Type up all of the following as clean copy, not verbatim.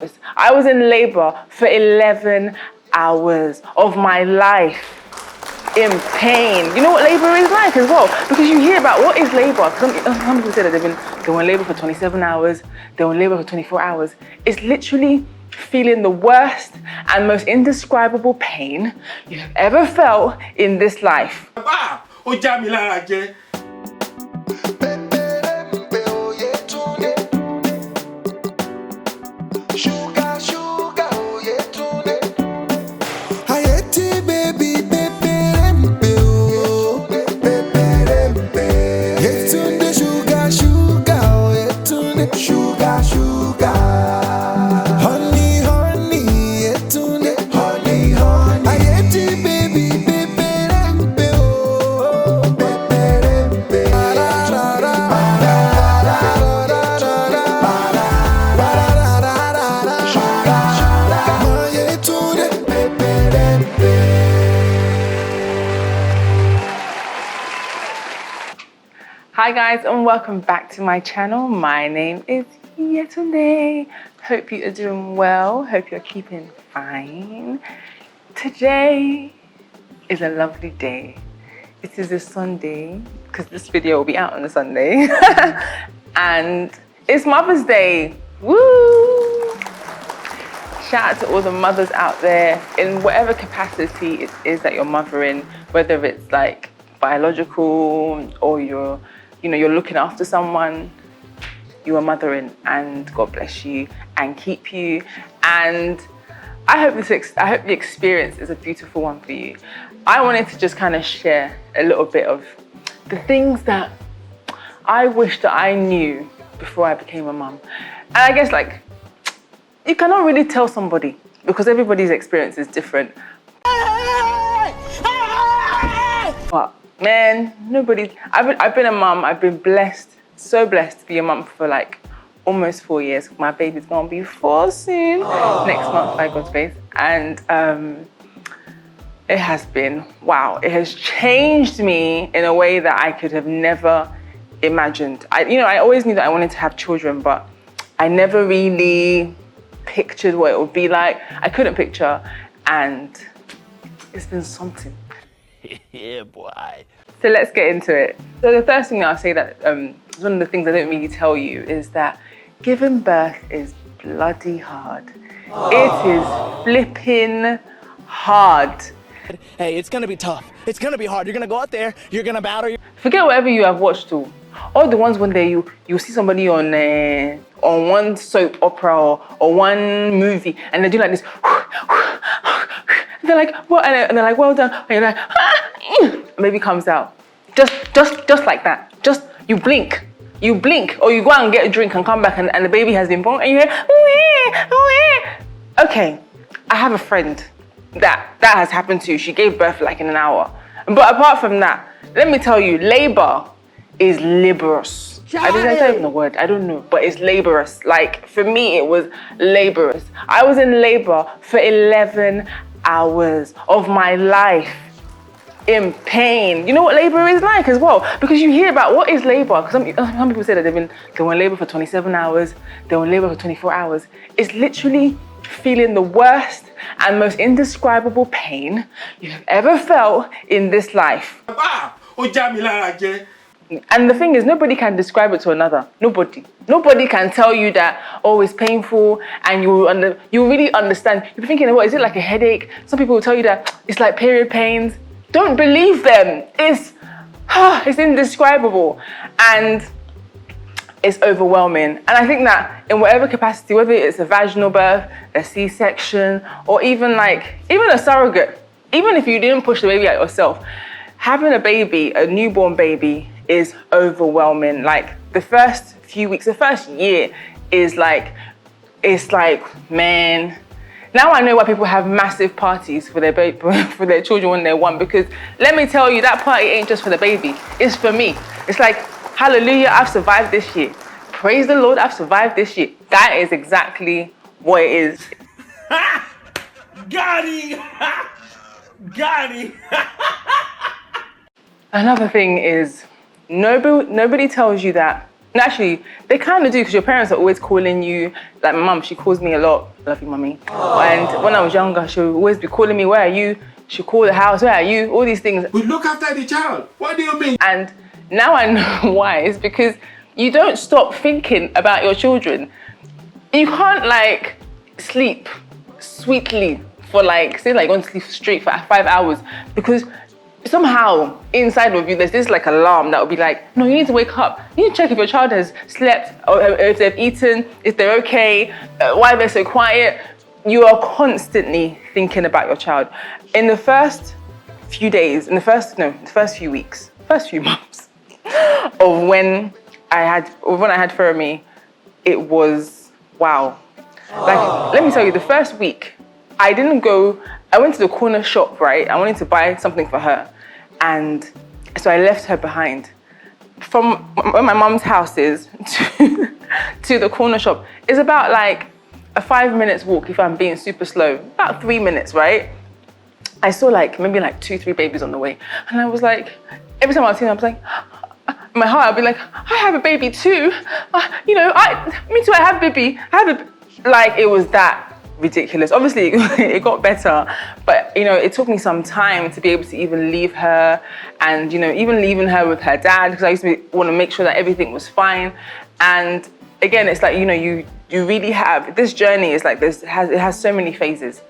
I was in labor for 11 hours of my life in pain. You know what labor is like as well? Because you hear about what is labor. Some people say that they were in labor for 27 hours, they were in labor for 24 hours. It's literally feeling the worst and most indescribable pain you've ever felt in this life. Hi guys, and welcome back to my channel. My name is Yetunde. Hope you are doing well. Hope you're keeping fine. Today is a lovely day. It is a Sunday, because this video will be out on a Sunday. And it's Mother's Day. Woo! Shout out to all the mothers out there in whatever capacity it is that you're mothering, whether it's like biological or you're looking after someone. You are mothering, and God bless you and keep you. And I hope the experience is a beautiful one for you. I wanted to just kind of share a little bit of the things that I wish that I knew before I became a mum. And I guess you cannot really tell somebody because everybody's experience is different. But man, I've been a mum. I've been blessed, so blessed to be a mum for almost 4 years. My baby's gonna be 4 soon. Aww. Next month, by God's grace. And it has been, wow. It has changed me in a way that I could have never imagined. I always knew that I wanted to have children, but I never really pictured what it would be like. I couldn't picture, and it's been something. Yeah, boy. So let's get into it. So the first thing that I'll say that is one of the things I don't really tell you is that giving birth is bloody hard. Aww. It is flipping hard. Hey, it's gonna be tough. It's gonna be hard. You're gonna go out there, you're gonna battle. Forget whatever you have watched to. All the ones when you see somebody on one soap opera or one movie and they do like this. They're like, what? And they're like, well done. And you're like, baby comes out. Just like that. Just, you blink, or you go out and get a drink and come back and the baby has been born and you hear, wee. Okay, I have a friend that has happened to. She gave birth in an hour. But apart from that, let me tell you, labor is laborious. I don't even know the word, I don't know, but it's laborious. For me, it was laborious. I was in labor for 11 hours of my life in pain. You know what labor is like as well? Because you hear about what is labor. Because some people say that they were in labor for 27 hours, they were in labor for 24 hours. It's literally feeling the worst and most indescribable pain you've ever felt in this life. And the thing is, nobody can describe it to another. Nobody can tell you that, oh, it's painful, and you really understand. You're thinking, what, is it like a headache? Some people will tell you that it's like period pains. Don't believe them. It's indescribable. And it's overwhelming. And I think that in whatever capacity, whether it's a vaginal birth, a C-section, or even a surrogate, even if you didn't push the baby out yourself, having a baby, a newborn baby, is overwhelming. The first few weeks, the first year is man. Now I know why people have massive parties for their for their children when they're 1, because let me tell you, that party ain't just for the baby, it's for me. It's like, hallelujah, I've survived this year. Praise the Lord, I've survived this year. That is exactly what it is. Got him! Got him! Another thing is, nobody tells you that Actually, they kind of do, because your parents are always calling you. Like my mum, she calls me a lot. Love you, mummy. And when I was younger, she would always be calling me, where are you? She'd call the house, where are you? All these things. We look after the child. What do you mean? And now I know why. It's because you don't stop thinking about your children. You can't like sleep sweetly for like, say like you're going to sleep straight for 5 hours, because somehow inside of you there's this like alarm that will be like, no, you need to wake up. You need to check if your child has slept, or if they've eaten, if they're okay, why they're so quiet. You are constantly thinking about your child. In the first few days, the first few weeks, first few months of when I had Fermi, it was wow. Like, let me tell you, the first week, I went to the corner shop, right? I wanted to buy something for her. And so I left her behind. From where my mom's house is to the corner shop is about like a 5 minutes walk if I'm being super slow. About 3 minutes, right? I saw like maybe like 2-3 babies on the way. And I was like, every time I was seeing them, I was like, in my heart, I'd be like, I have a baby too. Me too, I have a baby. Like, it was that ridiculous. Obviously, it got better, but it took me some time to be able to even leave her, and even leaving her with her dad, because I used to want to make sure that everything was fine. And again, it's like you really have this journey. Is like it has so many phases,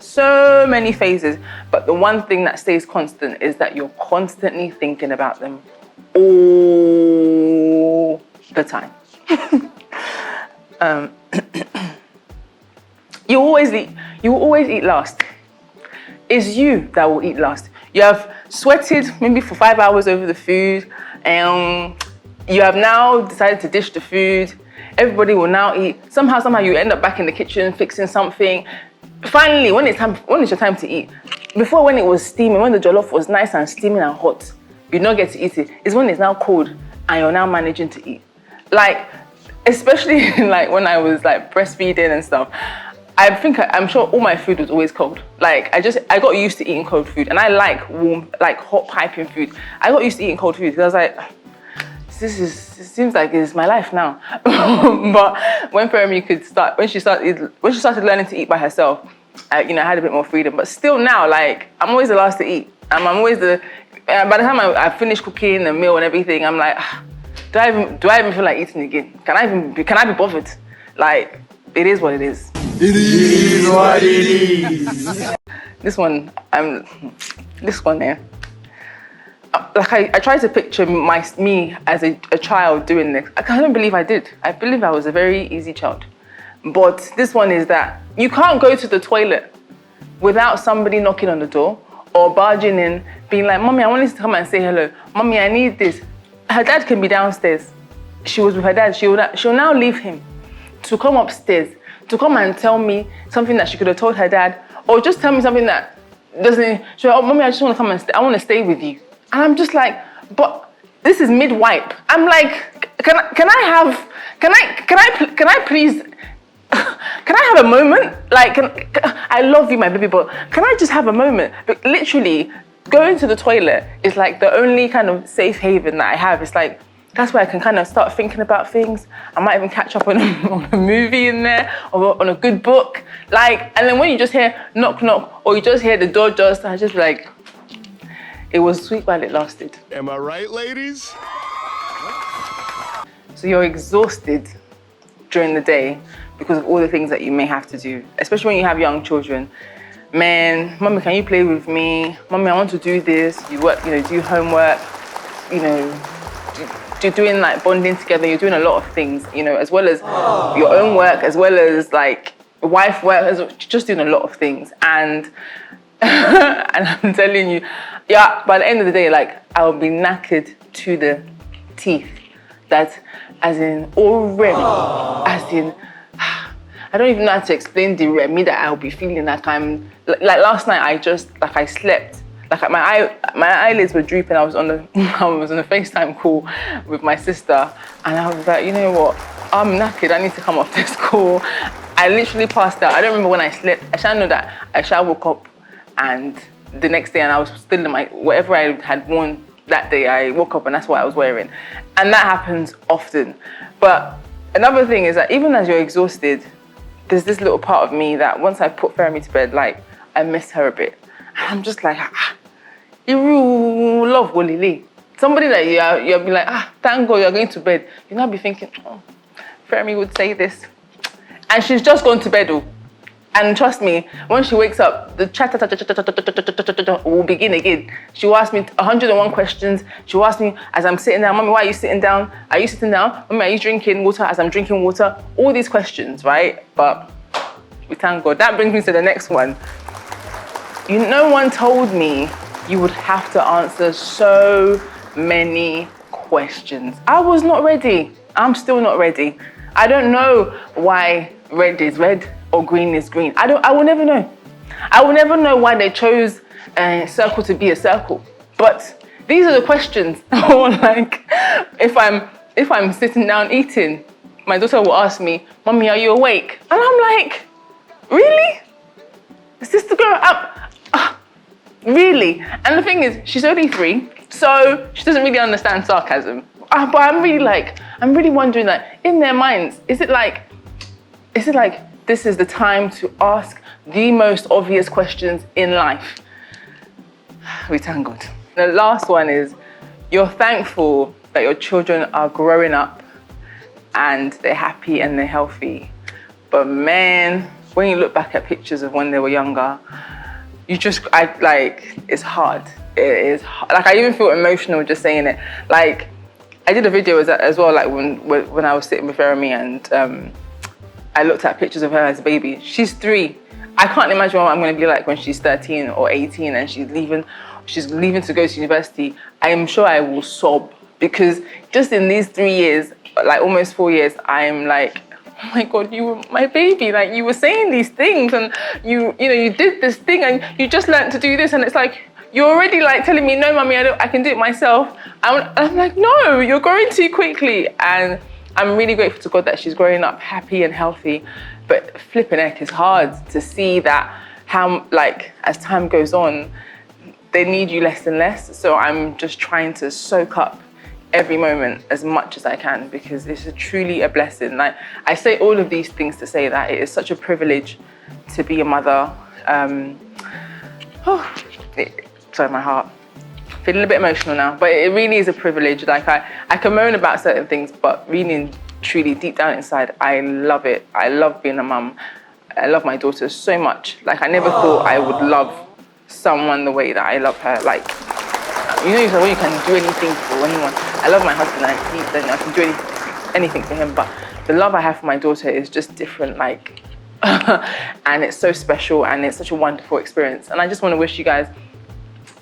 but the one thing that stays constant is that you're constantly thinking about them all the time. You will always eat last. It's you that will eat last. You have sweated maybe for 5 hours over the food, and you have now decided to dish the food. Everybody will now eat. Somehow you end up back in the kitchen fixing something. Finally, when it's your time to eat. Before, when it was steaming, when the jollof was nice and steaming and hot, you don't get to eat it. It's when it's now cold and you're now managing to eat. Like, especially like when I was like breastfeeding and stuff. I'm sure all my food was always cold. Like, I got used to eating cold food, and I like warm, like hot piping food. I got used to eating cold food because I was like, it seems like it's my life now. But when Fermi when she started learning to eat by herself, I had a bit more freedom. But still now, like, I'm always the last to eat. I'm always by the time I finish cooking the meal and everything, I'm like, do I even feel like eating again? Can I be bothered? Like, it is what it is. It is what it is. This one there. Like I tried to picture me as a child doing this. I don't believe I did. I believe I was a very easy child. But this one is that you can't go to the toilet without somebody knocking on the door or barging in, being like, Mommy, I want you to come and say hello. Mommy, I need this. Her dad can be downstairs. She was with her dad. She'll now leave him to come upstairs, to come and tell me something that she could have told her dad, or just tell me something that doesn't. She'll, oh, Mommy, I just want to come and I want to stay with you. And I'm just like, but this is mid-wipe. I'm like, can I please, can I have a moment? Like, I love you, my baby, but can I just have a moment? But literally, going to the toilet is like the only kind of safe haven that I have. It's like, that's where I can kind of start thinking about things. I might even catch up on a movie in there, or on a good book. Like, and then when you just hear knock, knock, or you just hear the door just, I just like, it was sweet while it lasted. Am I right, ladies? So you're exhausted during the day because of all the things that you may have to do, especially when you have young children. Man, Mommy, can you play with me? Mommy, I want to do this. You work, do homework, you're doing like bonding together. You're doing a lot of things, as well as your own work, as well as like wife work, just doing a lot of things. And and I'm telling you, yeah, by the end of the day, like, I'll be knackered to the teeth. That, as in, already, as in, I don't even know how to explain the Remy that I'll be feeling. Like, I'm, like last night, I slept. Like, my eyelids were drooping. I was on a FaceTime call with my sister, and I was like, you know what? I'm knackered. I need to come off this call. I literally passed out. I don't remember when I slept. I shall know that I woke up, and the next day, and I was still in whatever I had worn that day, I woke up and that's what I was wearing. And that happens often. But another thing is that even as you're exhausted, there's this little part of me that once I put Fermi to bed, like, I miss her a bit. And I'm just like, you love Wolili. Somebody that you'll be like, thank God you're going to bed. You'll not be thinking, oh, Fermi would say this. And she's just gone to bed. And trust me, when she wakes up, the chat will begin again. She will ask me 101 questions. She will ask me as I'm sitting down, Mommy, why are you sitting down? Are you sitting down? Mommy, are you drinking water? As I'm drinking water, all these questions, right? But we thank God. That brings me to the next one. No one told me you would have to answer so many questions. I was not ready. I'm still not ready. I don't know why red is red or green is green. I will never know. I will never know why they chose a circle to be a circle. But these are the questions. Or like, if I'm sitting down eating, my daughter will ask me, Mommy, are you awake? And I'm like, really? Is this the girl up? Really? And the thing is, she's only 3, so she doesn't really understand sarcasm. But I'm really wondering that in their minds, is it like this is the time to ask the most obvious questions in life? We thank God. The last one is, you're thankful that your children are growing up and they're happy and they're healthy. But man, when you look back at pictures of when they were younger, it's hard. It is hard. Like, I even feel emotional just saying it. Like, I did a video as well, like when I was sitting with Jeremy and I looked at pictures of her as a baby. She's 3. I can't imagine what I'm going to be like when she's 13 or 18 and she's leaving to go to university. I am sure I will sob, because just in these 3 years, like almost 4 years, I'm like, oh my God, you were my baby. Like, you were saying these things and you did this thing and you just learned to do this, and it's like, you're already like telling me, no, Mommy, I can do it myself. I'm like, no, you're growing too quickly. And I'm really grateful to God that she's growing up happy and healthy. But flipping heck, it's hard to see that how, like, as time goes on, they need you less and less. So I'm just trying to soak up every moment as much as I can, because it's truly a blessing. Like, I say all of these things to say that it is such a privilege to be a mother. Sorry, my heart. Feeling a bit emotional now, but it really is a privilege. Like, I can moan about certain things, but really, truly, deep down inside, I love it. I love being a mum. I love my daughter so much. Like, I never thought I would love someone the way that I love her. Like, you can do anything for anyone. I love my husband, I can do anything for him, but the love I have for my daughter is just different, like, and it's so special and it's such a wonderful experience. And I just want to wish you guys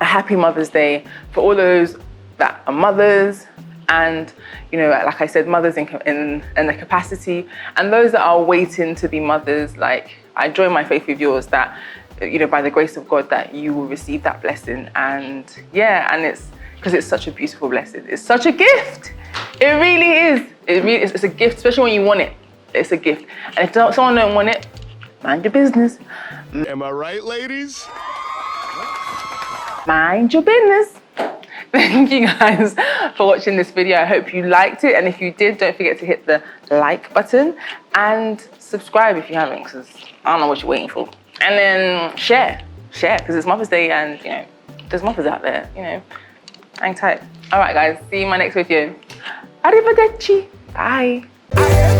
a happy Mother's Day for all those that are mothers and, like I said, mothers in the capacity, and those that are waiting to be mothers. Like, I join my faith with yours that, by the grace of God, that you will receive that blessing. And yeah, and it's because it's such a beautiful blessing. It's such a gift. It really is. It's a gift, especially when you want it. It's a gift. And if someone don't want it, mind your business. Am I right, ladies? Mind your business. Thank you guys for watching this video. I hope you liked it. And if you did, don't forget to hit the like button and subscribe if you haven't, because I don't know what you're waiting for. And then share, because it's Mother's Day and, there's mothers out there, Hang tight. All right, guys, see you in my next video. Arrivederci. Bye.